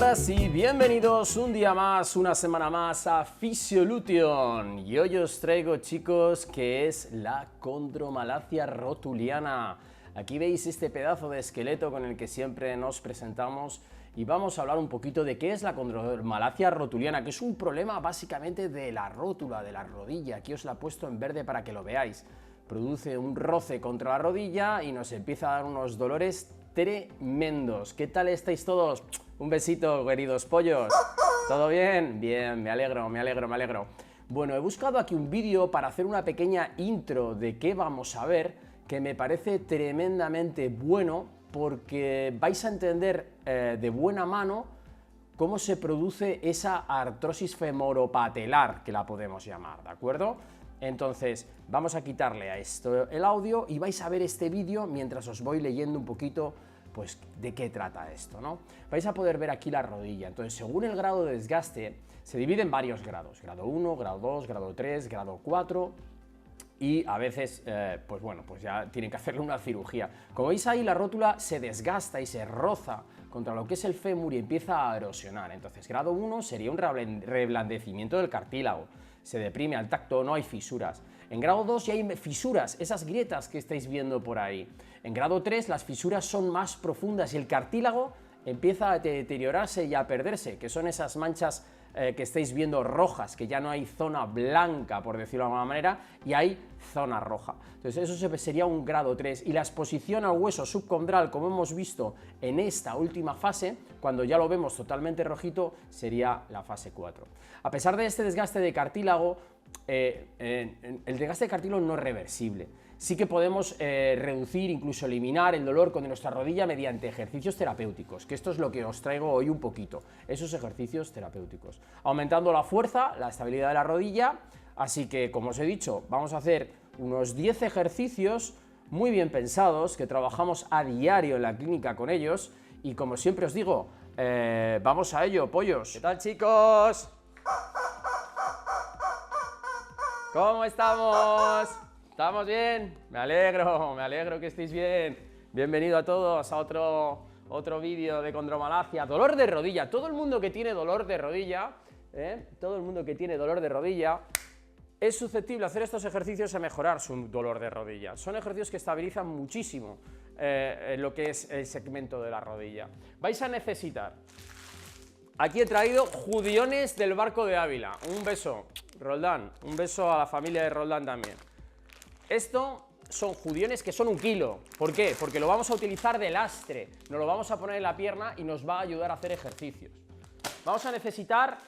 Bienvenidas y bienvenidos un día más, una semana más a Physiolution. Y hoy os traigo, chicos, que es la condromalacia rotuliana. Aquí veis este pedazo de esqueleto con el que siempre nos presentamos y vamos a hablar un poquito de qué es la condromalacia rotuliana, que es un problema básicamente de la rótula, de la rodilla. Aquí os la he puesto en verde para que lo veáis. Produce un roce contra la rodilla y nos empieza a dar unos dolores tremendos. ¿Qué tal estáis todos? Un besito, queridos pollos. ¿Todo bien? Bien, me alegro. Bueno, he buscado aquí un vídeo para hacer una pequeña intro de qué vamos a ver, que me parece tremendamente bueno, porque vais a entender de buena mano cómo se produce esa artrosis femoropatelar, que la podemos llamar, ¿de acuerdo? Entonces, vamos a quitarle a esto el audio y vais a ver este vídeo mientras os voy leyendo un poquito, pues, de qué trata esto, ¿no? Vais a poder ver aquí la rodilla. Entonces, según el grado de desgaste, se divide en varios grados. Grado 1, grado 2, grado 3, grado 4... y a veces, pues bueno, pues ya tienen que hacerle una cirugía. Como veis ahí, la rótula se desgasta y se roza contra lo que es el fémur y empieza a erosionar. Entonces, grado 1 sería un reblandecimiento del cartílago. Se deprime al tacto, no hay fisuras. En grado 2 ya hay fisuras, esas grietas que estáis viendo por ahí. En grado 3 las fisuras son más profundas y el cartílago empieza a deteriorarse y a perderse, que son esas manchas que estáis viendo rojas, que ya no hay zona blanca, por decirlo de alguna manera, y hay zona roja. Entonces eso sería un grado 3, y la exposición al hueso subcondral, como hemos visto en esta última fase, cuando ya lo vemos totalmente rojito, sería la fase 4. A pesar de este desgaste de cartílago, el desgaste de cartílago no es reversible. Sí que podemos reducir, incluso eliminar el dolor con nuestra rodilla mediante ejercicios terapéuticos, que esto es lo que os traigo hoy un poquito, esos ejercicios terapéuticos. Aumentando la fuerza, la estabilidad de la rodilla, así que, como os he dicho, vamos a hacer unos 10 ejercicios muy bien pensados, que trabajamos a diario en la clínica con ellos, y como siempre os digo, vamos a ello, pollos. ¿Qué tal, chicos? ¿Cómo estamos? ¿Estamos bien? Me alegro que estéis bien. Bienvenido a todos a otro vídeo de condromalacia. Dolor de rodilla. Todo el mundo que tiene dolor de rodilla, es susceptible a hacer estos ejercicios a mejorar su dolor de rodilla. Son ejercicios que estabilizan muchísimo lo que es el segmento de la rodilla. Vais a necesitar... Aquí he traído judiones del barco de Ávila. Un beso, Roldán. Un beso a la familia de Roldán también. Esto son judiones que son 1 kilo. ¿Por qué? Porque lo vamos a utilizar de lastre. Nos lo vamos a poner en la pierna y nos va a ayudar a hacer ejercicios. Vamos a necesitar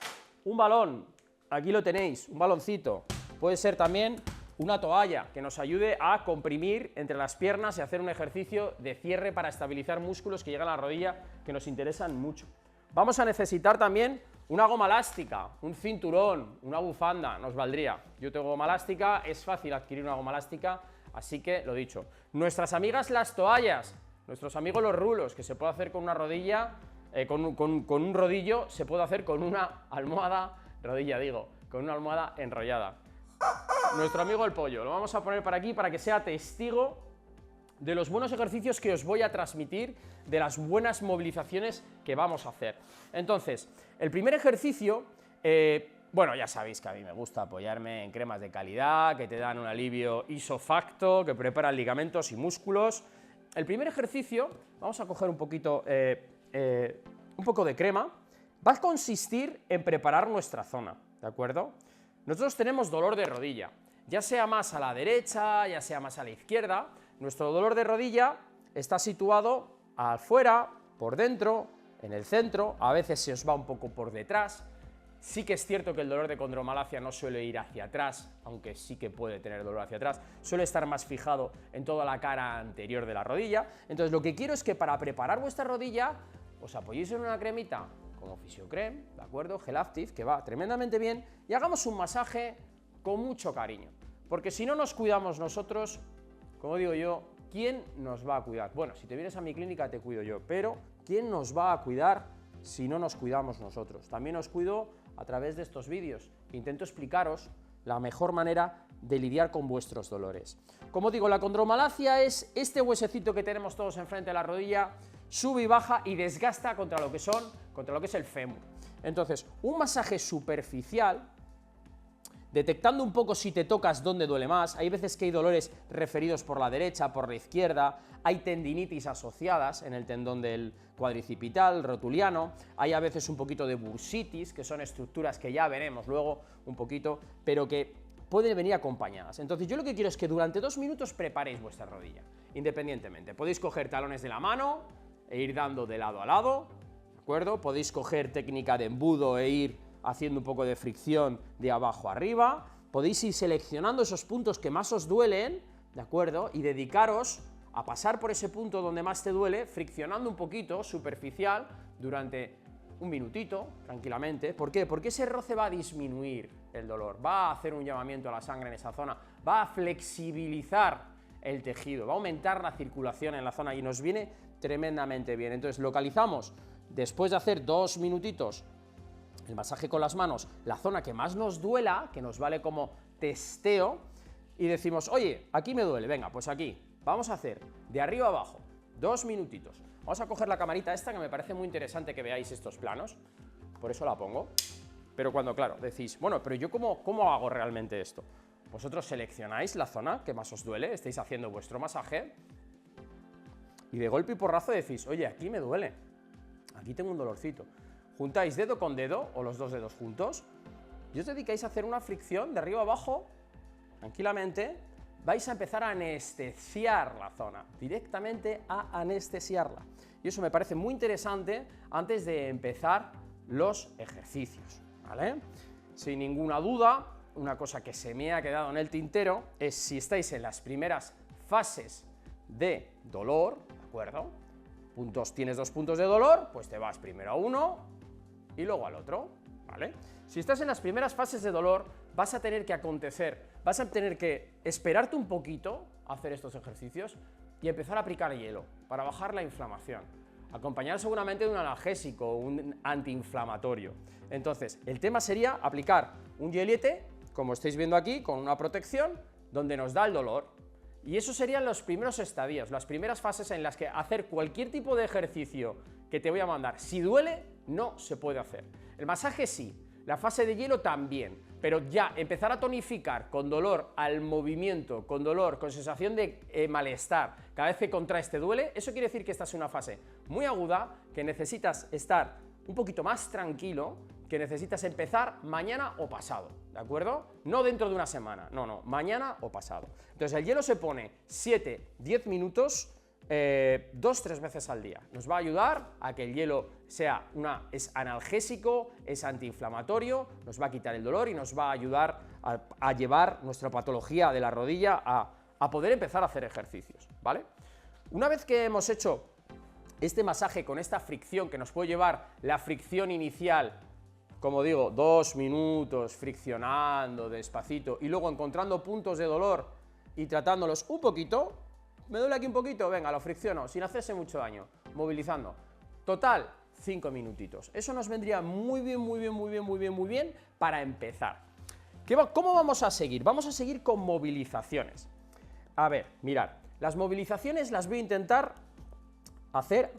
un balón. Aquí lo tenéis, un baloncito. Puede ser también una toalla que nos ayude a comprimir entre las piernas y hacer un ejercicio de cierre para estabilizar músculos que llegan a la rodilla, que nos interesan mucho. Vamos a necesitar también una goma elástica, un cinturón, una bufanda, nos valdría. Yo tengo goma elástica, es fácil adquirir una goma elástica, así que lo dicho. Nuestras amigas las toallas, nuestros amigos los rulos, que se puede hacer con una rodilla, con un rodillo, se puede hacer con una almohada, con una almohada enrollada. Nuestro amigo el pollo, lo vamos a poner para aquí para que sea testigo de los buenos ejercicios que os voy a transmitir, de las buenas movilizaciones que vamos a hacer. Entonces, el primer ejercicio, bueno, ya sabéis que a mí me gusta apoyarme en cremas de calidad, que te dan un alivio isofacto, que preparan ligamentos y músculos. El primer ejercicio, vamos a coger un poco de crema, va a consistir en preparar nuestra zona, ¿de acuerdo? Nosotros tenemos dolor de rodilla, ya sea más a la derecha, ya sea más a la izquierda. Nuestro dolor de rodilla está situado afuera, por dentro, en el centro, a veces se os va un poco por detrás. Sí que es cierto que el dolor de condromalacia no suele ir hacia atrás, aunque sí que puede tener dolor hacia atrás, suele estar más fijado en toda la cara anterior de la rodilla. Entonces lo que quiero es que para preparar vuestra rodilla os apoyéis en una cremita como Physiocrem, ¿de acuerdo? Gel Active, que va tremendamente bien, y hagamos un masaje con mucho cariño, porque si no nos cuidamos nosotros, como digo yo, ¿quién nos va a cuidar? Bueno, si te vienes a mi clínica te cuido yo, pero ¿quién nos va a cuidar si no nos cuidamos nosotros? También os cuido a través de estos vídeos. Intento explicaros la mejor manera de lidiar con vuestros dolores. Como digo, la condromalacia es este huesecito que tenemos todos enfrente de la rodilla, sube y baja y desgasta contra lo que es el fémur. Entonces, un masaje superficial, detectando un poco si te tocas dónde duele más. Hay veces que hay dolores referidos por la derecha, por la izquierda, hay tendinitis asociadas en el tendón del cuadricipital, rotuliano, hay a veces un poquito de bursitis, que son estructuras que ya veremos luego un poquito, pero que pueden venir acompañadas. Entonces yo lo que quiero es que durante 2 minutos preparéis vuestra rodilla, independientemente. Podéis coger talones de la mano e ir dando de lado a lado, ¿de acuerdo? Podéis coger técnica de embudo e ir haciendo un poco de fricción de abajo arriba, podéis ir seleccionando esos puntos que más os duelen, ¿de acuerdo? Y dedicaros a pasar por ese punto donde más te duele, friccionando un poquito, superficial, durante un minutito, tranquilamente. ¿Por qué? Porque ese roce va a disminuir el dolor, va a hacer un llamamiento a la sangre en esa zona, va a flexibilizar el tejido, va a aumentar la circulación en la zona y nos viene tremendamente bien. Entonces localizamos, después de hacer 2 minutitos, el masaje con las manos, la zona que más nos duela, que nos vale como testeo, y decimos, oye, aquí me duele, venga, pues aquí, vamos a hacer de arriba a abajo, 2 minutitos. Vamos a coger la camarita esta, que me parece muy interesante que veáis estos planos, por eso la pongo. Pero cuando, claro, decís, bueno, pero yo ¿cómo hago realmente esto? Vosotros seleccionáis la zona que más os duele, estáis haciendo vuestro masaje, y de golpe y porrazo decís, oye, aquí me duele, aquí tengo un dolorcito. Juntáis dedo con dedo, o los 2 dedos juntos, y os dedicáis a hacer una fricción de arriba a abajo, tranquilamente, vais a empezar a anestesiar la zona, directamente a anestesiarla. Y eso me parece muy interesante antes de empezar los ejercicios, ¿vale? Sin ninguna duda, una cosa que se me ha quedado en el tintero es si estáis en las primeras fases de dolor, ¿de acuerdo? Tienes 2 puntos de dolor, pues te vas primero a uno y luego al otro, ¿vale? Si estás en las primeras fases de dolor, vas a tener que esperarte un poquito a hacer estos ejercicios y empezar a aplicar hielo para bajar la inflamación, acompañado seguramente de un analgésico, un antiinflamatorio. Entonces, el tema sería aplicar un hielete, como estáis viendo aquí, con una protección, donde nos da el dolor. Y eso serían los primeros estadios, las primeras fases en las que hacer cualquier tipo de ejercicio que te voy a mandar, si duele, no se puede hacer. El masaje sí, la fase de hielo también, pero ya empezar a tonificar con dolor al movimiento, con dolor, con sensación de malestar, cada vez que contraes te duele, eso quiere decir que estás en una fase muy aguda, que necesitas estar un poquito más tranquilo, que necesitas empezar mañana o pasado, ¿de acuerdo? No dentro de una semana, no, mañana o pasado. Entonces el hielo se pone 7-10 minutos, 2-3 veces al día. Nos va a ayudar a que el hielo es analgésico, es antiinflamatorio, nos va a quitar el dolor y nos va a ayudar a llevar nuestra patología de la rodilla a poder empezar a hacer ejercicios, ¿vale? Una vez que hemos hecho este masaje con esta fricción que nos puede llevar la fricción inicial, como digo, 2 minutos friccionando despacito y luego encontrando puntos de dolor y tratándolos un poquito. ¿Me duele aquí un poquito? Venga, lo fricciono, sin hacerse mucho daño, movilizando. Total, 5 minutitos. Eso nos vendría muy bien para empezar. ¿Cómo vamos a seguir? Vamos a seguir con movilizaciones. A ver, mirad, las movilizaciones las voy a intentar hacer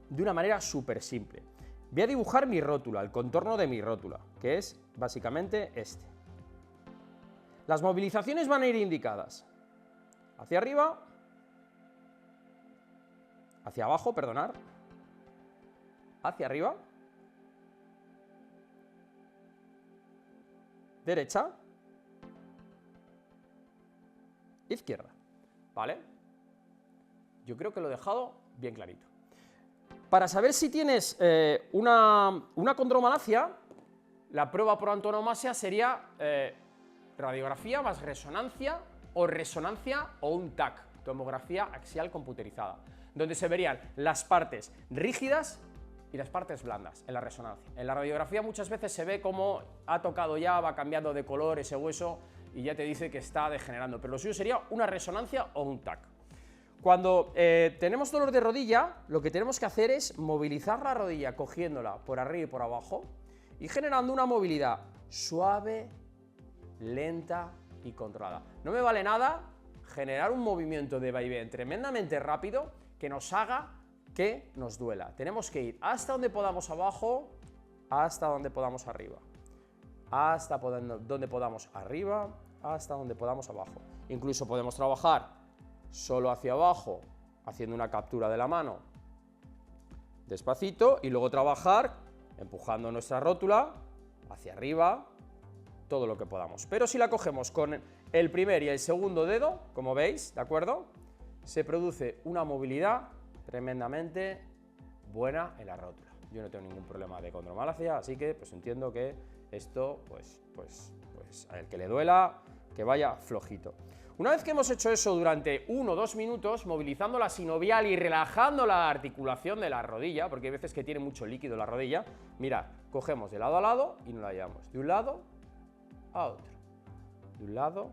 de una manera súper simple. Voy a dibujar mi rótula, el contorno de mi rótula, que es básicamente este. Las movilizaciones van a ir indicadas hacia arriba, hacia abajo, perdonad, hacia arriba, derecha, izquierda, ¿vale? Yo creo que lo he dejado bien clarito. Para saber si tienes una condromalacia, la prueba por antonomasia sería radiografía más resonancia o un TAC, tomografía axial computerizada, donde se verían las partes rígidas y las partes blandas en la resonancia. En la radiografía muchas veces se ve como ha tocado ya, va cambiando de color ese hueso y ya te dice que está degenerando, pero lo suyo sería una resonancia o un TAC. Cuando tenemos dolor de rodilla, lo que tenemos que hacer es movilizar la rodilla cogiéndola por arriba y por abajo y generando una movilidad suave, lenta y controlada. No me vale nada generar un movimiento de vaivén tremendamente rápido que nos haga que nos duela. Tenemos que ir hasta donde podamos abajo, hasta donde podamos arriba. Hasta donde podamos arriba, hasta donde podamos abajo. Incluso podemos trabajar solo hacia abajo, haciendo una captura de la mano, despacito, y luego trabajar empujando nuestra rótula hacia arriba, todo lo que podamos. Pero si la cogemos con el primer y el segundo dedo, como veis, ¿de acuerdo?, se produce una movilidad tremendamente buena en la rótula. Yo no tengo ningún problema de condromalacia, así que pues entiendo que esto, pues al que le duela, que vaya flojito. Una vez que hemos hecho eso durante 1 o 2 minutos, movilizando la sinovial y relajando la articulación de la rodilla, porque hay veces que tiene mucho líquido la rodilla, mirad, cogemos de lado a lado y nos la llevamos de un lado a otro, de un lado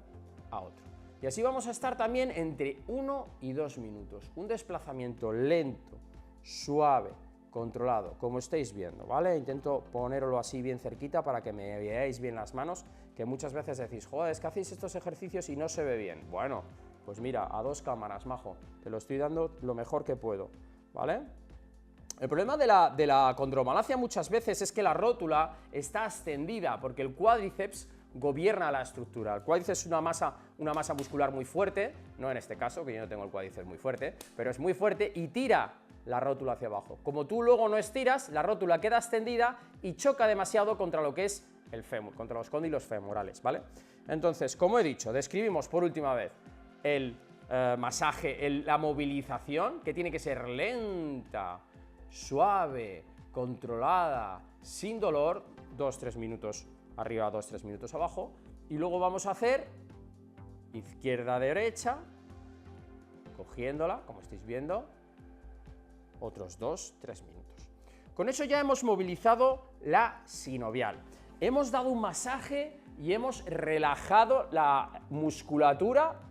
a otro. Y así vamos a estar también entre 1 y 2 minutos. Un desplazamiento lento, suave, controlado, como estáis viendo, ¿vale? Intento ponerlo así bien cerquita para que me veáis bien las manos, que muchas veces decís, joder, es que hacéis estos ejercicios y no se ve bien. Bueno, pues mira, a 2 cámaras, majo, te lo estoy dando lo mejor que puedo, ¿vale? El problema de la condromalacia muchas veces es que la rótula está extendida, porque el cuádriceps gobierna la estructura. El cuádriceps es una masa muscular muy fuerte, no en este caso, que yo no tengo el cuádriceps muy fuerte, pero es muy fuerte y tira la rótula hacia abajo. Como tú luego no estiras, la rótula queda extendida y choca demasiado contra lo que es el fémur, contra los cóndilos femorales, ¿vale? Entonces, como he dicho, describimos por última vez el masaje, la movilización, que tiene que ser lenta, suave, controlada, sin dolor, 2-3 minutos arriba, 2-3 minutos abajo, y luego vamos a hacer izquierda-derecha, cogiéndola, como estáis viendo, otros 2-3 minutos. Con eso ya hemos movilizado la sinovial, hemos dado un masaje y hemos relajado la musculatura,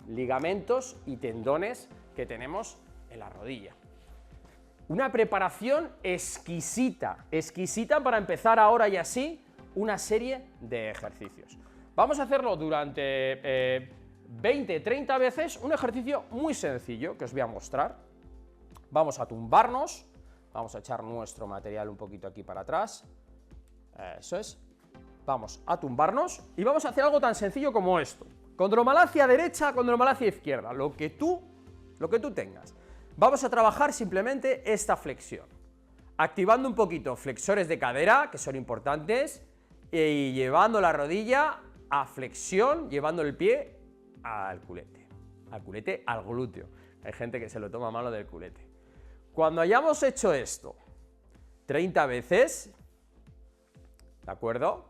ligamentos y tendones que tenemos en la rodilla. Una preparación exquisita, exquisita para empezar ahora y así una serie de ejercicios. Vamos a hacerlo durante 20-30 veces, un ejercicio muy sencillo que os voy a mostrar. Vamos a tumbarnos, vamos a echar nuestro material un poquito aquí para atrás, eso es, vamos a tumbarnos y vamos a hacer algo tan sencillo como esto. Condromalacia derecha, condromalacia izquierda, lo que tú tengas. Vamos a trabajar simplemente esta flexión, activando un poquito flexores de cadera, que son importantes, y llevando la rodilla a flexión, llevando el pie al culete, al glúteo. Hay gente que se lo toma malo del culete. Cuando hayamos hecho esto 30 veces, ¿de acuerdo?,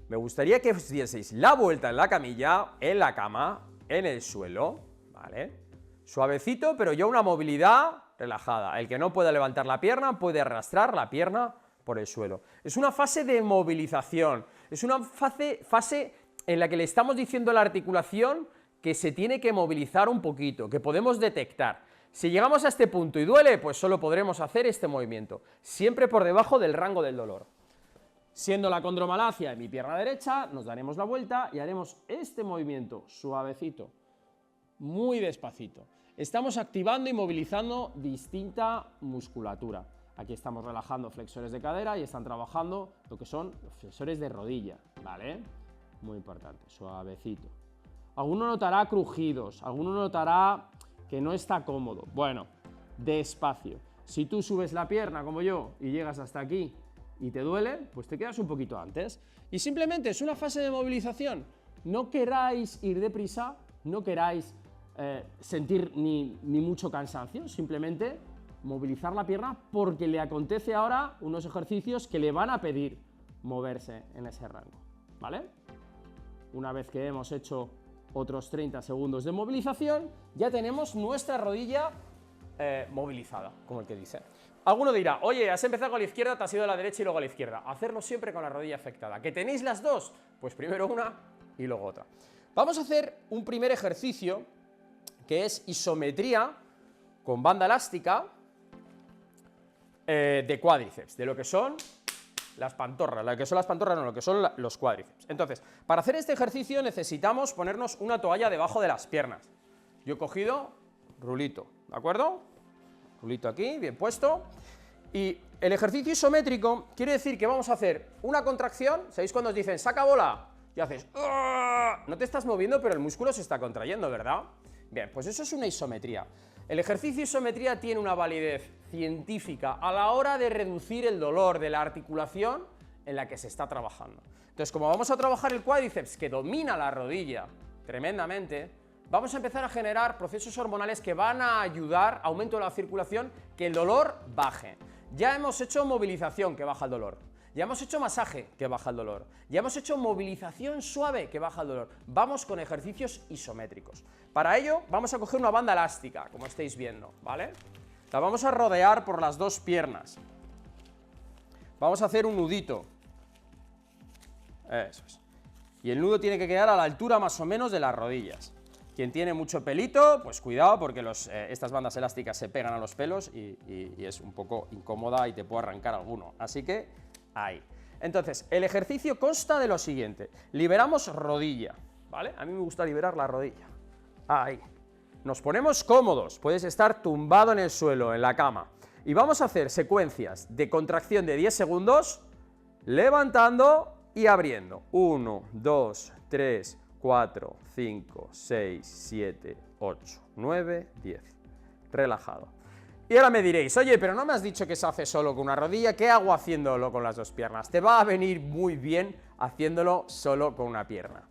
me gustaría que os dieseis la vuelta en la camilla, en la cama, en el suelo, ¿vale? Suavecito, pero ya una movilidad relajada. El que no pueda levantar la pierna puede arrastrar la pierna por el suelo. Es una fase de movilización, es una fase en la que le estamos diciendo a la articulación que se tiene que movilizar un poquito, que podemos detectar. Si llegamos a este punto y duele, pues solo podremos hacer este movimiento, siempre por debajo del rango del dolor. Siendo la condromalacia en mi pierna derecha, nos daremos la vuelta y haremos este movimiento suavecito, muy despacito. Estamos activando y movilizando distinta musculatura. Aquí estamos relajando flexores de cadera y están trabajando lo que son los flexores de rodilla, ¿vale? Muy importante, suavecito. Alguno notará crujidos, alguno notará que no está cómodo. Bueno, despacio. Si tú subes la pierna como yo y llegas hasta aquí y te duele, pues te quedas un poquito antes. Y simplemente es una fase de movilización. No queráis ir deprisa, no queráis sentir ni mucho cansancio, simplemente movilizar la pierna porque le acontece ahora unos ejercicios que le van a pedir moverse en ese rango, ¿vale? Una vez que hemos hecho otros 30 segundos de movilización, ya tenemos nuestra rodilla movilizada, como el que dice. Alguno dirá, oye, has empezado con la izquierda, te has ido a la derecha y luego a la izquierda. Hacerlo siempre con la rodilla afectada. ¿Que tenéis las dos? Pues primero una y luego otra. Vamos a hacer un primer ejercicio que es isometría con banda elástica de cuádriceps, de lo que son las pantorras, lo que son las pantorras no, lo que son los cuádriceps. Entonces, para hacer este ejercicio necesitamos ponernos una toalla debajo de las piernas. Yo he cogido rulito, ¿de acuerdo? culito aquí, bien puesto. Y el ejercicio isométrico quiere decir que vamos a hacer una contracción, ¿sabéis cuando os dicen saca bola? Y haces, ¡ah! No te estás moviendo, pero el músculo se está contrayendo, ¿verdad? Bien, pues eso es una isometría. El ejercicio isometría tiene una validez científica a la hora de reducir el dolor de la articulación en la que se está trabajando. Entonces, como vamos a trabajar el cuádriceps, que domina la rodilla tremendamente, vamos a empezar a generar procesos hormonales que van a ayudar, aumento de la circulación, que el dolor baje. Ya hemos hecho movilización, que baja el dolor. Ya hemos hecho masaje, que baja el dolor. Ya hemos hecho movilización suave, que baja el dolor. Vamos con ejercicios isométricos. Para ello, vamos a coger una banda elástica, como estáis viendo, ¿vale? La vamos a rodear por las dos piernas. Vamos a hacer un nudito. Eso es. Y el nudo tiene que quedar a la altura más o menos de las rodillas. Quien tiene mucho pelito, pues cuidado, porque estas bandas elásticas se pegan a los pelos y es un poco incómoda y te puede arrancar alguno. Así que, ahí. Entonces, el ejercicio consta de lo siguiente. Liberamos rodilla, ¿vale? A mí me gusta liberar la rodilla. Ahí. Nos ponemos cómodos. Puedes estar tumbado en el suelo, en la cama. Y vamos a hacer secuencias de contracción de 10 segundos, levantando y abriendo. 1, 2, 3, 4, 5, 6, 7, 8, 9, 10. Relajado. Y ahora me diréis, oye, pero no me has dicho que se hace solo con una rodilla, ¿qué hago haciéndolo con las dos piernas? Te va a venir muy bien haciéndolo solo con una pierna.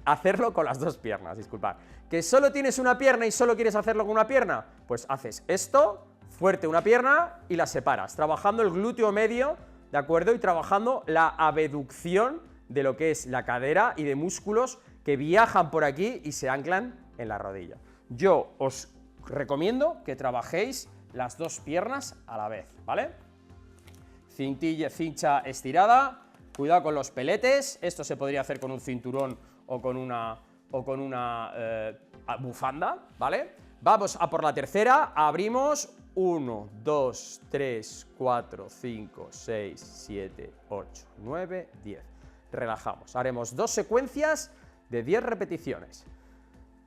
Hacerlo con las dos piernas, disculpad. ¿Que solo tienes una pierna y solo quieres hacerlo con una pierna? Pues haces esto, fuerte una pierna y la separas, trabajando el glúteo medio, ¿de acuerdo? Y trabajando la abducción de lo que es la cadera y de músculos que viajan por aquí y se anclan en la rodilla. Yo os recomiendo que trabajéis las dos piernas a la vez, ¿vale? Cincha estirada, cuidado con los peletes, esto se podría hacer con un cinturón o con una bufanda, ¿vale? Vamos a por la tercera, abrimos 1, 2, 3, 4, 5, 6, 7, 8, 9, 10. Relajamos, haremos dos secuencias de 10 repeticiones.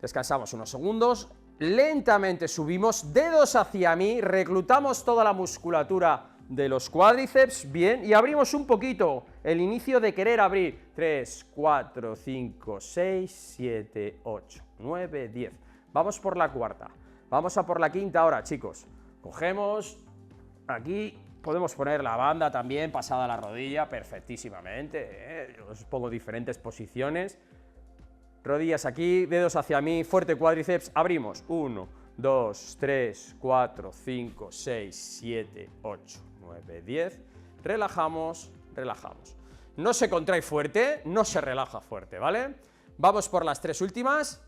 Descansamos unos segundos, lentamente subimos, dedos hacia mí, reclutamos toda la musculatura de los cuádriceps, bien, y abrimos un poquito, el inicio de querer abrir, 3, 4, 5, 6, 7, 8, 9, 10. Vamos por la cuarta, vamos a por la quinta ahora, chicos. Cogemos, aquí podemos poner la banda también pasada a la rodilla perfectísimamente, os pongo diferentes posiciones. Rodillas aquí, dedos hacia mí, fuerte cuádriceps, abrimos, 1, 2, 3, 4, 5, 6, 7, 8, 9, 10, relajamos, relajamos. No se contrae fuerte, no se relaja fuerte, ¿vale? Vamos por las tres últimas,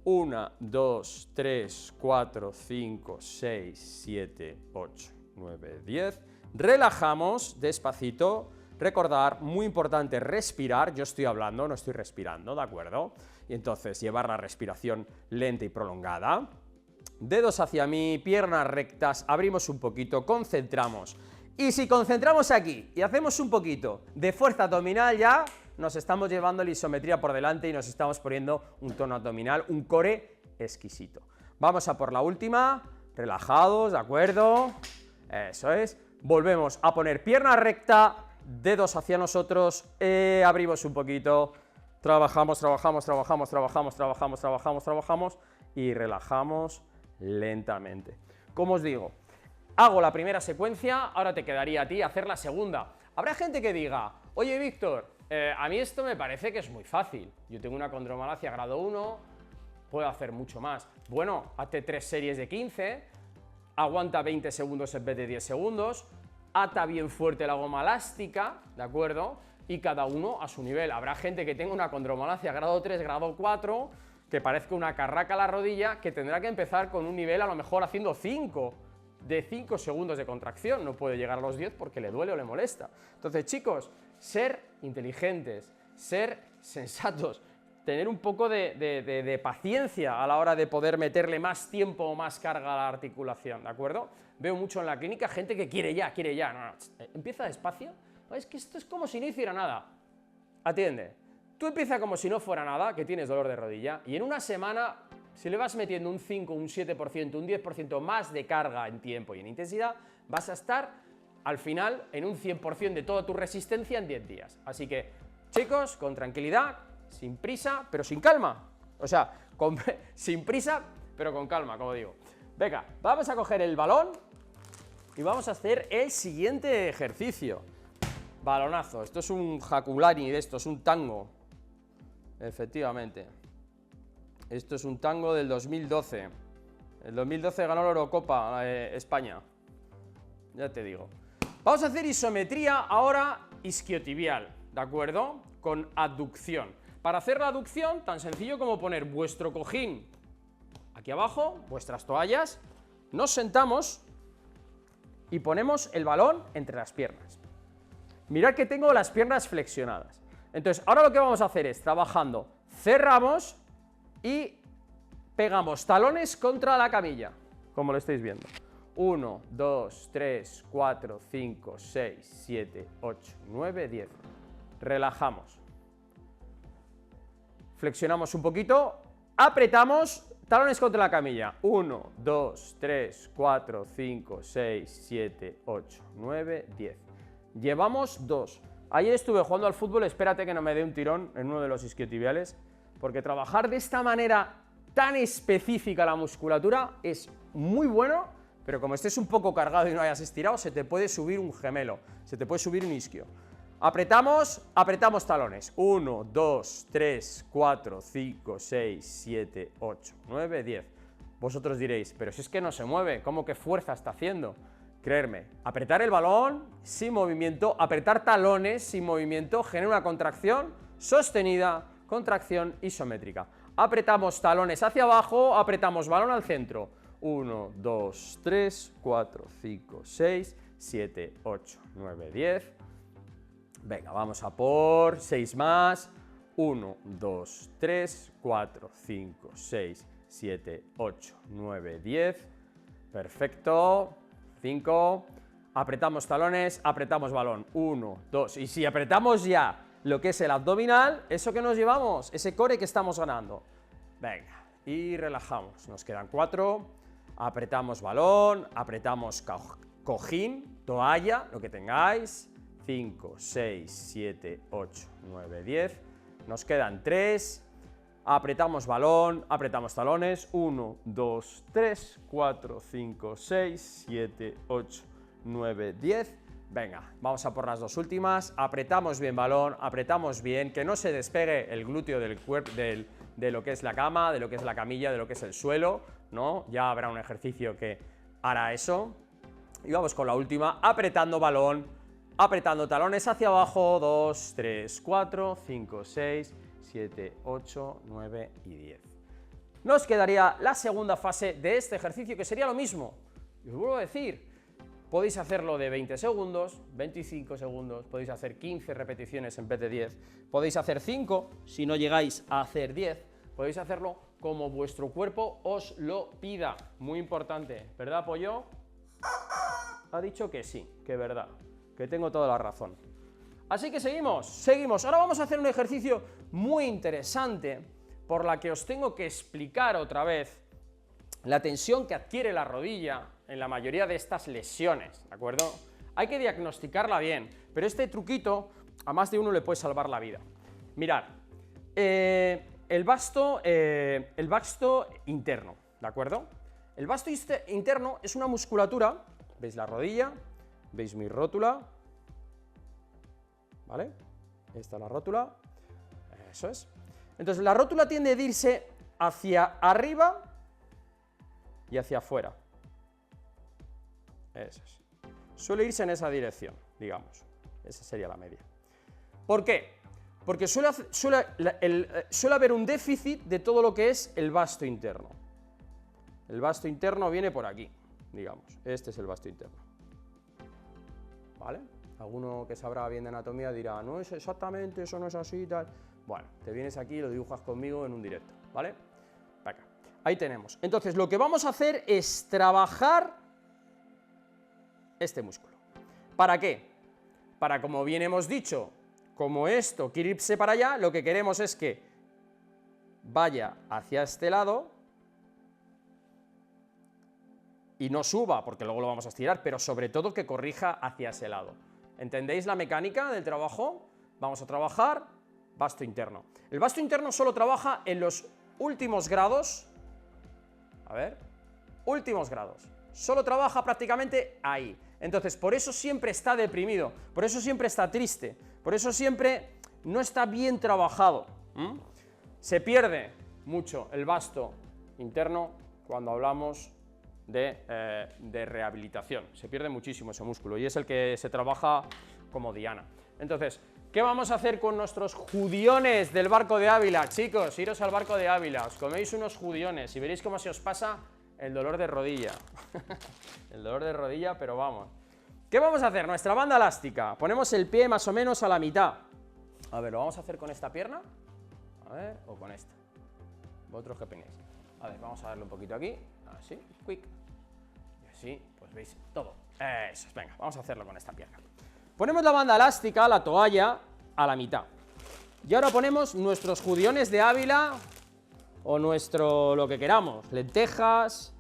1, 2, 3, 4, 5, 6, 7, 8, 9, 10, relajamos despacito. Recordar, muy importante, respirar, yo estoy hablando, no estoy respirando, ¿de acuerdo? Y entonces llevar la respiración lenta y prolongada. Dedos hacia mí, piernas rectas, abrimos un poquito, concentramos. Y si concentramos aquí y hacemos un poquito de fuerza abdominal ya, nos estamos llevando la isometría por delante y nos estamos poniendo un tono abdominal, un core exquisito. Vamos a por la última, relajados, ¿de acuerdo? Eso es. Volvemos a poner pierna recta, dedos hacia nosotros, abrimos un poquito, trabajamos y relajamos lentamente. Como os digo, hago la primera secuencia, ahora te quedaría a ti hacer la segunda. Habrá gente que diga, oye Víctor, a mí esto me parece que es muy fácil, yo tengo una condromalacia grado 1, puedo hacer mucho más. Bueno, hazte 3 series de 15, aguanta 20 segundos en vez de 10 segundos, ata bien fuerte la goma elástica, ¿de acuerdo? Y cada uno a su nivel. Habrá gente que tenga una condromalacia grado 3, grado 4, que parezca una carraca a la rodilla, que tendrá que empezar con un nivel a lo mejor haciendo 5 segundos de contracción. No puede llegar a los 10 porque le duele o le molesta. Entonces, chicos, ser inteligentes, ser sensatos, tener un poco de paciencia a la hora de poder meterle más tiempo o más carga a la articulación, ¿de acuerdo? Veo mucho en la clínica gente que quiere ya, no, empieza despacio, es que esto es como si no hiciera nada. Atiende, tú empieza como si no fuera nada, que tienes dolor de rodilla, y en una semana si le vas metiendo un 5, un 7%, un 10% más de carga en tiempo y en intensidad, vas a estar al final en un 100% de toda tu resistencia en 10 días. Así que, chicos, con tranquilidad, sin prisa, pero sin calma. O sea, sin prisa, pero con calma, como digo. Venga, vamos a coger el balón y vamos a hacer el siguiente ejercicio. Balonazo. Esto es un Hakulari de esto, es un tango. Efectivamente. Esto es un tango del 2012. El 2012 ganó la Eurocopa España. Ya te digo. Vamos a hacer isometría ahora isquiotibial, ¿de acuerdo? Con aducción. Para hacer la aducción, tan sencillo como poner vuestro cojín aquí abajo, vuestras toallas, nos sentamos y ponemos el balón entre las piernas. Mirad que tengo las piernas flexionadas. Entonces, ahora lo que vamos a hacer es, trabajando, cerramos y pegamos talones contra la camilla, como lo estáis viendo. 1, 2, 3, 4, 5, 6, 7, 8, 9, 10. Relajamos. Flexionamos un poquito, apretamos, talones contra la camilla. 1, 2, 3, 4, 5, 6, 7, 8, 9, 10. Llevamos 2. Ayer estuve jugando al fútbol, espérate que no me dé un tirón en uno de los isquiotibiales, porque trabajar de esta manera tan específica la musculatura es muy bueno, pero como estés un poco cargado y no hayas estirado, se te puede subir un gemelo, se te puede subir un isquio. Apretamos, apretamos talones. 1, 2, 3, 4, 5, 6, 7, 8, 9, 10. Vosotros diréis, pero si es que no se mueve, ¿cómo que fuerza está haciendo? Creerme, apretar el balón sin movimiento, apretar talones sin movimiento, genera una contracción sostenida, contracción isométrica. Apretamos talones hacia abajo, apretamos balón al centro. 1, 2, 3, 4, 5, 6, 7, 8, 9, 10. Venga, vamos a por 6 más. 1, 2, 3, 4, 5, 6, 7, 8, 9, 10. Perfecto. 5. Apretamos talones, apretamos balón. 1, 2. Y si apretamos ya lo que es el abdominal, eso que nos llevamos, ese core que estamos ganando. Venga, y relajamos. Nos quedan 4. Apretamos balón, apretamos cojín, toalla, lo que tengáis. 5, 6, 7, 8, 9, 10. Nos quedan 3. Apretamos balón, apretamos talones. 1, 2, 3, 4, 5, 6, 7, 8, 9, 10. Venga, vamos a por las dos últimas. Apretamos bien balón, apretamos bien, que no se despegue el glúteo del cuerpo, de lo que es la cama, de lo que es la camilla, de lo que es el suelo, ¿no? Ya habrá un ejercicio que hará eso. Y vamos con la última, apretando balón, apretando talones hacia abajo. 2, 3, 4, 5, 6, 7, 8, 9 y 10. Nos quedaría la segunda fase de este ejercicio, que sería lo mismo. Y os vuelvo a decir, podéis hacerlo de 20 segundos, 25 segundos, podéis hacer 15 repeticiones en vez de 10, podéis hacer 5, si no llegáis a hacer 10, podéis hacerlo como vuestro cuerpo os lo pida. Muy importante, ¿verdad, pollo? Ha dicho que sí, que es verdad, que tengo toda la razón. Así que seguimos. Ahora vamos a hacer un ejercicio muy interesante por la que os tengo que explicar otra vez la tensión que adquiere la rodilla en la mayoría de estas lesiones, ¿de acuerdo? Hay que diagnosticarla bien, pero este truquito a más de uno le puede salvar la vida. Mirad, el vasto interno, ¿de acuerdo? El vasto interno es una musculatura, ¿veis la rodilla? ¿Veis mi rótula? ¿Vale? Esta es la rótula, eso es. Entonces la rótula tiende a irse hacia arriba y hacia afuera. Eso es. Suele irse en esa dirección, digamos. Esa sería la media. ¿Por qué? Porque suele haber un déficit de todo lo que es el vasto interno. El vasto interno viene por aquí, digamos. Este es el vasto interno. ¿Vale? Alguno que sabrá bien de anatomía dirá, no es exactamente, eso no es así y tal. Bueno, te vienes aquí y lo dibujas conmigo en un directo, ¿vale? Venga, ahí tenemos. Entonces, lo que vamos a hacer es trabajar este músculo. ¿Para qué? Para, como bien hemos dicho, como esto quiere irse para allá, lo que queremos es que vaya hacia este lado y no suba, porque luego lo vamos a estirar, pero sobre todo que corrija hacia ese lado. ¿Entendéis la mecánica del trabajo? Vamos a trabajar vasto interno. El vasto interno solo trabaja en los últimos grados, a ver, últimos grados. Solo trabaja prácticamente ahí. Entonces, por eso siempre está deprimido, por eso siempre está triste, por eso siempre no está bien trabajado. Se pierde mucho el vasto interno cuando hablamos de rehabilitación. Se pierde muchísimo ese músculo y es el que se trabaja como diana. Entonces, ¿qué vamos a hacer con nuestros judiones del barco de Ávila? Chicos, iros al barco de Ávila, os coméis unos judiones y veréis cómo se os pasa el dolor de rodilla. El dolor de rodilla, pero vamos. ¿Qué vamos a hacer? Nuestra banda elástica. Ponemos el pie más o menos a la mitad. A ver, ¿lo vamos a hacer con esta pierna? A ver, o con esta. ¿Vosotros qué opináis? A ver, vamos a darle un poquito aquí. Así, quick. Y así, pues veis todo. Eso es, venga, vamos a hacerlo con esta pierna. Ponemos la banda elástica, la toalla, a la mitad. Y ahora ponemos nuestros judiones de Ávila o nuestro, lo que queramos, lentejas,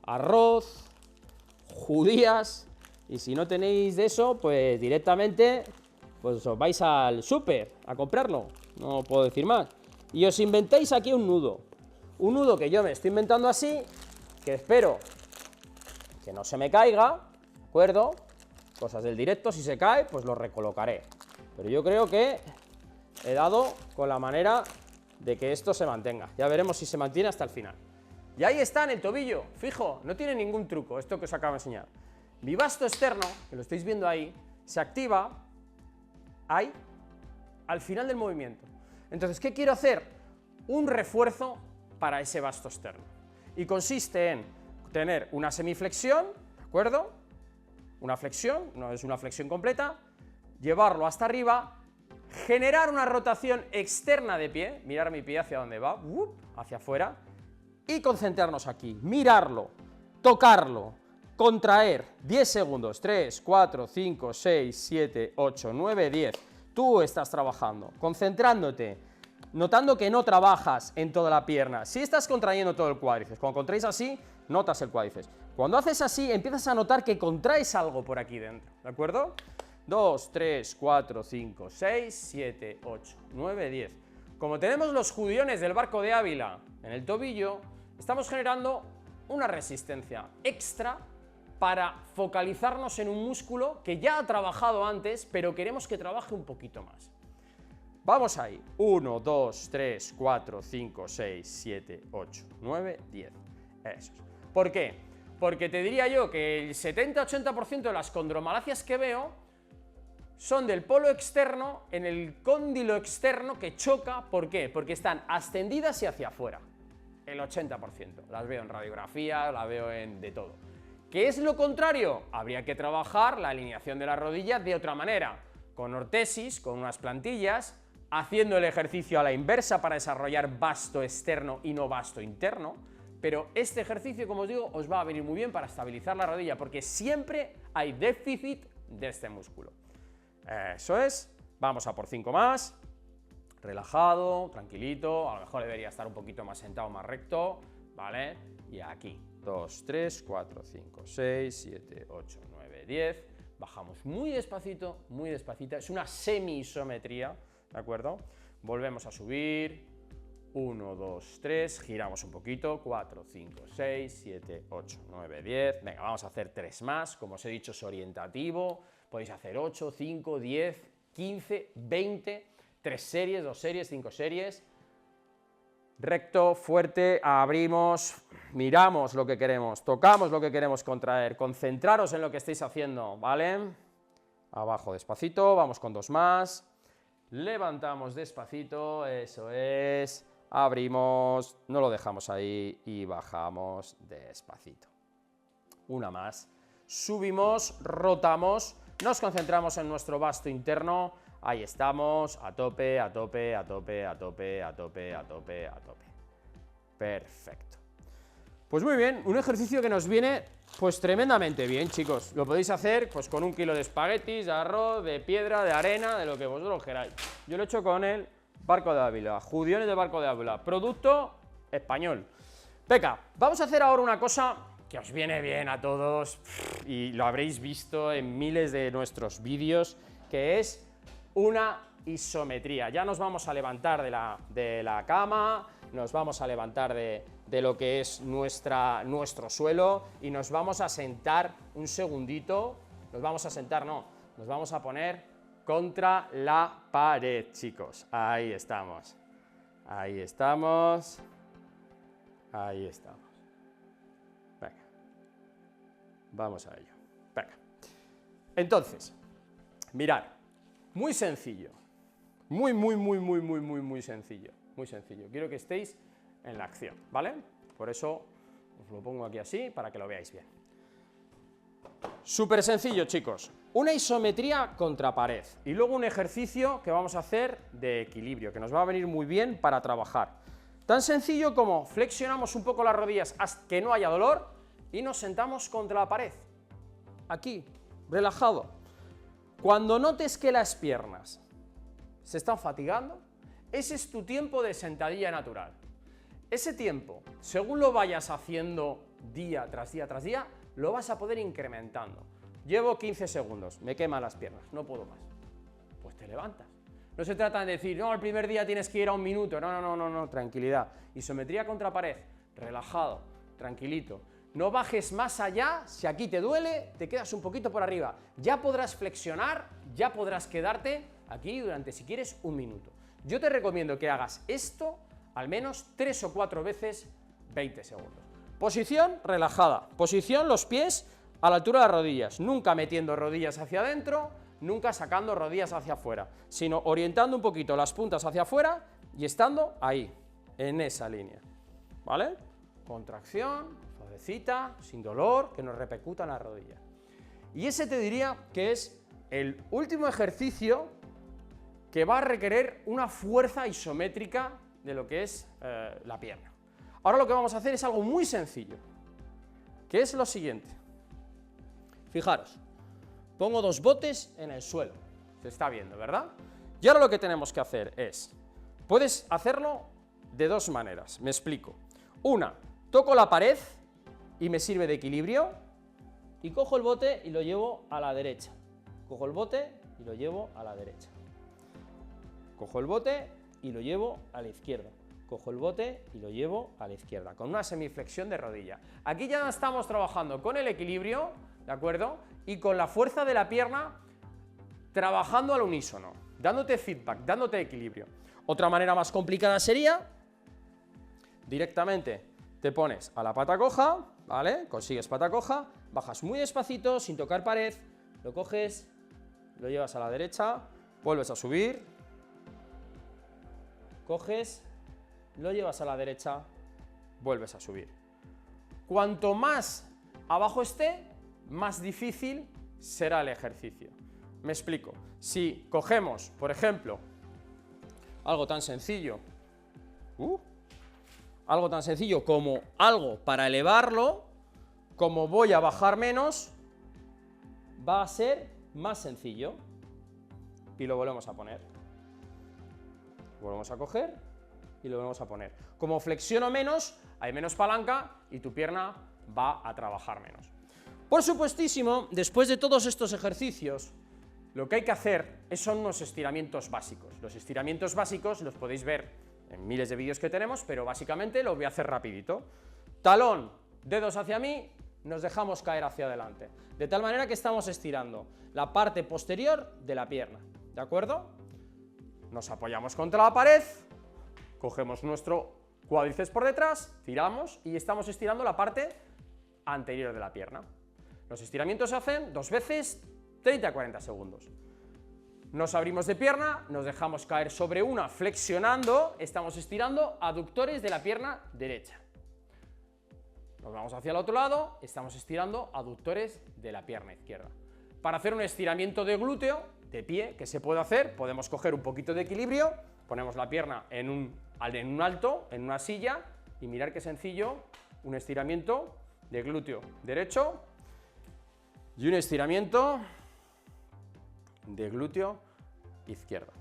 arroz, judías, y si no tenéis de eso, pues directamente pues os vais al súper a comprarlo, no puedo decir más. Y os inventáis aquí un nudo que yo me estoy inventando así, que espero que no se me caiga, ¿de acuerdo? Cosas del directo, si se cae, pues lo recolocaré. Pero yo creo que he dado con la manera de que esto se mantenga. Ya veremos si se mantiene hasta el final. Y ahí está en el tobillo, fijo, no tiene ningún truco esto que os acabo de enseñar. Mi vasto externo, que lo estáis viendo ahí, se activa ahí, al final del movimiento. Entonces, ¿qué quiero hacer? Un refuerzo para ese vasto externo. Y consiste en tener una semiflexión, ¿de acuerdo? Una flexión, no es una flexión completa, llevarlo hasta arriba, generar una rotación externa de pie, mirar mi pie hacia dónde va, hacia afuera, y concentrarnos aquí, mirarlo, tocarlo, contraer, 10 segundos, 3, 4, 5, 6, 7, 8, 9, 10. Tú estás trabajando, concentrándote, notando que no trabajas en toda la pierna. Si estás contrayendo todo el cuádriceps, cuando contraes así, notas el cuádriceps. Cuando haces así, empiezas a notar que contraes algo por aquí dentro, ¿de acuerdo? 2, 3, 4, 5, 6, 7, 8, 9, 10. Como tenemos los judiones del barco de Ávila en el tobillo, estamos generando una resistencia extra para focalizarnos en un músculo que ya ha trabajado antes, pero queremos que trabaje un poquito más. Vamos ahí. 1, 2, 3, 4, 5, 6, 7, 8, 9, 10. Eso es. ¿Por qué? Porque te diría yo que el 70-80% de las condromalacias que veo son del polo externo en el cóndilo externo que choca. ¿Por qué? Porque están ascendidas y hacia afuera. El 80%. Las veo en radiografía, la veo en de todo. ¿Qué es lo contrario? Habría que trabajar la alineación de la rodilla de otra manera, con ortesis, con unas plantillas, haciendo el ejercicio a la inversa para desarrollar vasto externo y no vasto interno, pero este ejercicio, como os digo, os va a venir muy bien para estabilizar la rodilla, porque siempre hay déficit de este músculo. Eso es, vamos a por 5 más, relajado, tranquilito, a lo mejor debería estar un poquito más sentado, más recto, ¿vale? Y aquí. 2, 3, 4, 5, 6, 7, 8, 9, 10. Bajamos muy despacito, es una semi-isometría, ¿de acuerdo? Volvemos a subir. 1, 2, 3, giramos un poquito. 4, 5, 6, 7, 8, 9, 10. Venga, vamos a hacer 3 más. Como os he dicho, es orientativo. Podéis hacer 8, 5, 10, 15, 20, 3 series, 2 series, 5 series. Recto, fuerte, abrimos, miramos lo que queremos, tocamos lo que queremos contraer, concentraros en lo que estáis haciendo, ¿vale? Abajo despacito, vamos con 2 más, levantamos despacito, eso es, abrimos, no lo dejamos ahí y bajamos despacito. Una más, subimos, rotamos, nos concentramos en nuestro vasto interno. Ahí estamos, a tope, a tope, a tope, a tope, a tope, a tope, a tope. Perfecto. Pues muy bien, un ejercicio que nos viene pues tremendamente bien, chicos. Lo podéis hacer pues con 1 kilo de espaguetis, de arroz, de piedra, de arena, de lo que vosotros queráis. Yo lo he hecho con el barco de Ávila, judiones del barco de Ávila, producto español. Venga, vamos a hacer ahora una cosa que os viene bien a todos, y lo habréis visto en miles de nuestros vídeos, que es una isometría. Ya nos vamos a levantar de la cama, nos vamos a levantar de lo que es nuestro suelo y nos vamos a sentar un segundito, nos vamos a sentar, no, nos vamos a poner contra la pared, chicos. Ahí estamos, ahí estamos, ahí estamos. Venga, vamos a ello. Venga. Entonces, mirad, muy sencillo, muy sencillo, muy sencillo. Quiero que estéis en la acción, ¿vale? Por eso os lo pongo aquí así, para que lo veáis bien. Súper sencillo, chicos. Una isometría contra pared y luego un ejercicio que vamos a hacer de equilibrio, que nos va a venir muy bien para trabajar. Tan sencillo como flexionamos un poco las rodillas hasta que no haya dolor y nos sentamos contra la pared. Aquí, relajado. Cuando notes que las piernas se están fatigando, ese es tu tiempo de sentadilla natural. Ese tiempo, según lo vayas haciendo día tras día tras día, lo vas a poder ir incrementando. Llevo 15 segundos, me queman las piernas, no puedo más. Pues te levantas. No se trata de decir, no, el primer día tienes que ir a un minuto, no, tranquilidad. Isometría contra pared, relajado, tranquilito. No bajes más allá, si aquí te duele, te quedas un poquito por arriba. Ya podrás flexionar, ya podrás quedarte aquí durante, si quieres, un minuto. Yo te recomiendo que hagas esto al menos 3 o 4 veces 20 segundos. Posición relajada, posición los pies a la altura de las rodillas, nunca metiendo rodillas hacia adentro, nunca sacando rodillas hacia afuera, sino orientando un poquito las puntas hacia afuera y estando ahí, en esa línea, ¿vale? Contracción, suavecita, sin dolor, que nos repercuta en la rodilla. Y ese te diría que es el último ejercicio que va a requerir una fuerza isométrica de lo que es la pierna. Ahora lo que vamos a hacer es algo muy sencillo, que es lo siguiente. Fijaros, pongo 2 botes en el suelo, se está viendo, ¿verdad? Y ahora lo que tenemos que hacer es, puedes hacerlo de 2 maneras, me explico. Una, toco la pared y me sirve de equilibrio, y cojo el bote y lo llevo a la derecha. Cojo el bote y lo llevo a la derecha. Cojo el bote y lo llevo a la izquierda. Cojo el bote y lo llevo a la izquierda, con una semiflexión de rodilla. Aquí ya estamos trabajando con el equilibrio, ¿de acuerdo? Y con la fuerza de la pierna trabajando al unísono, dándote feedback, dándote equilibrio. Otra manera más complicada sería, directamente te pones a la pata coja, ¿vale? Consigues pata coja, bajas muy despacito, sin tocar pared, lo coges, lo llevas a la derecha, vuelves a subir, coges, lo llevas a la derecha, vuelves a subir. Cuanto más abajo esté, más difícil será el ejercicio. Me explico. Si cogemos, por ejemplo, algo tan sencillo como algo para elevarlo, como voy a bajar menos, va a ser más sencillo. Y lo volvemos a poner. Lo volvemos a coger y lo volvemos a poner. Como flexiono menos, hay menos palanca y tu pierna va a trabajar menos. Por supuestísimo, después de todos estos ejercicios, lo que hay que hacer son unos estiramientos básicos. Los estiramientos básicos los podéis ver en miles de vídeos que tenemos, pero básicamente lo voy a hacer rapidito. Talón, dedos hacia mí, nos dejamos caer hacia adelante, de tal manera que estamos estirando la parte posterior de la pierna, ¿de acuerdo? Nos apoyamos contra la pared, cogemos nuestro cuádriceps por detrás, tiramos y estamos estirando la parte anterior de la pierna. Los estiramientos se hacen 2 veces, 30 a 40 segundos. Nos abrimos de pierna, nos dejamos caer sobre una, flexionando, estamos estirando aductores de la pierna derecha. Nos vamos hacia el otro lado, estamos estirando aductores de la pierna izquierda. Para hacer un estiramiento de glúteo, de pie, que se puede hacer, podemos coger un poquito de equilibrio, ponemos la pierna en un alto, en una silla, y mirar qué sencillo, un estiramiento de glúteo derecho y un estiramiento de glúteo izquierdo.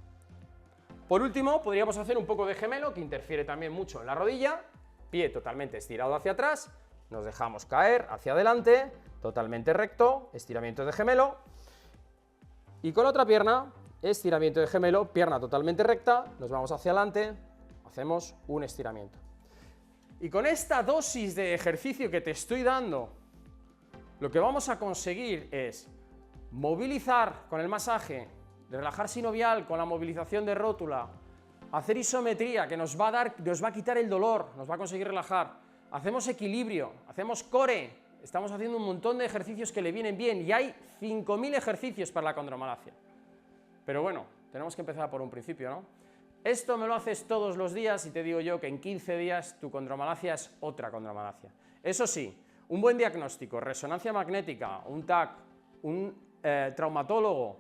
Por último, podríamos hacer un poco de gemelo, que interfiere también mucho en la rodilla, pie totalmente estirado hacia atrás, nos dejamos caer hacia adelante, totalmente recto, estiramiento de gemelo, y con la otra pierna, estiramiento de gemelo, pierna totalmente recta, nos vamos hacia adelante, hacemos un estiramiento. Y con esta dosis de ejercicio que te estoy dando, lo que vamos a conseguir es movilizar con el masaje, relajar sinovial con la movilización de rótula, hacer isometría que nos va a quitar el dolor, nos va a conseguir relajar, hacemos equilibrio, hacemos core, estamos haciendo un montón de ejercicios que le vienen bien y hay 5.000 ejercicios para la condromalacia. Pero bueno, tenemos que empezar por un principio, ¿no? Esto me lo haces todos los días y te digo yo que en 15 días tu condromalacia es otra condromalacia. Eso sí, un buen diagnóstico, resonancia magnética, un TAC, un traumatólogo,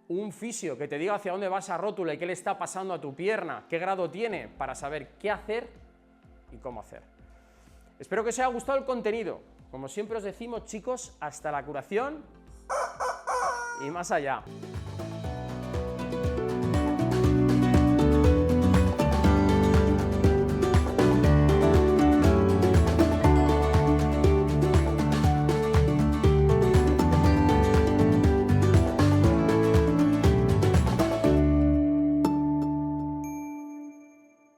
un fisio que te diga hacia dónde va esa rótula y qué le está pasando a tu pierna, qué grado tiene, para saber qué hacer y cómo hacer. Espero que os haya gustado el contenido. Como siempre os decimos, chicos, hasta la curación y más allá.